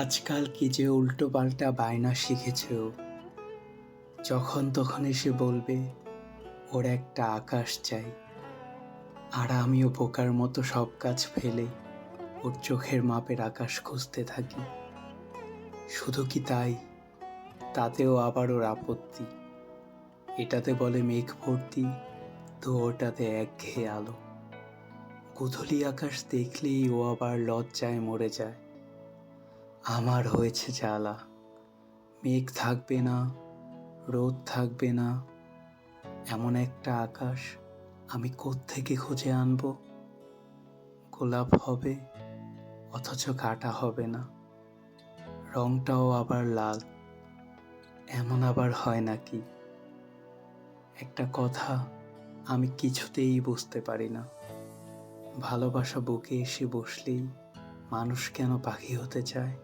আজকাল কি যে উল্টো পাল্টা বায়না শিখেছে ও। যখন তখন এসে বলবে ওর একটা আকাশ চাই, আর আমিও বোকার মতো সব কাজ ফেলে ওর চোখের মাপের আকাশ খুঁজতে থাকি। শুধু কি তাই, তাতেও আবার ওর আপত্তি। এটাতে বলে মেঘ ভর্তি, তো ওটাতে একঘেয়ে আলো। গোধূলি আকাশ দেখলেই ও আবার লজ্জায় মরে যায়। আমার হয়েছে জ্বালা, মেঘ থাকবে না, রোদ থাকবে না, এমন একটা আকাশ আমি কোত্থেকে খুঁজে আনবো? গোলাপ হবে অথচ কাটা হবে না, রংটাও আবার লাল, এমন আবার হয় নাকি? একটা কথা আমি কিছুতেই বুঝতে পারি না, ভালোবাসা বুকে এসে বসলেই মানুষ কেন পাখি হতে চায়?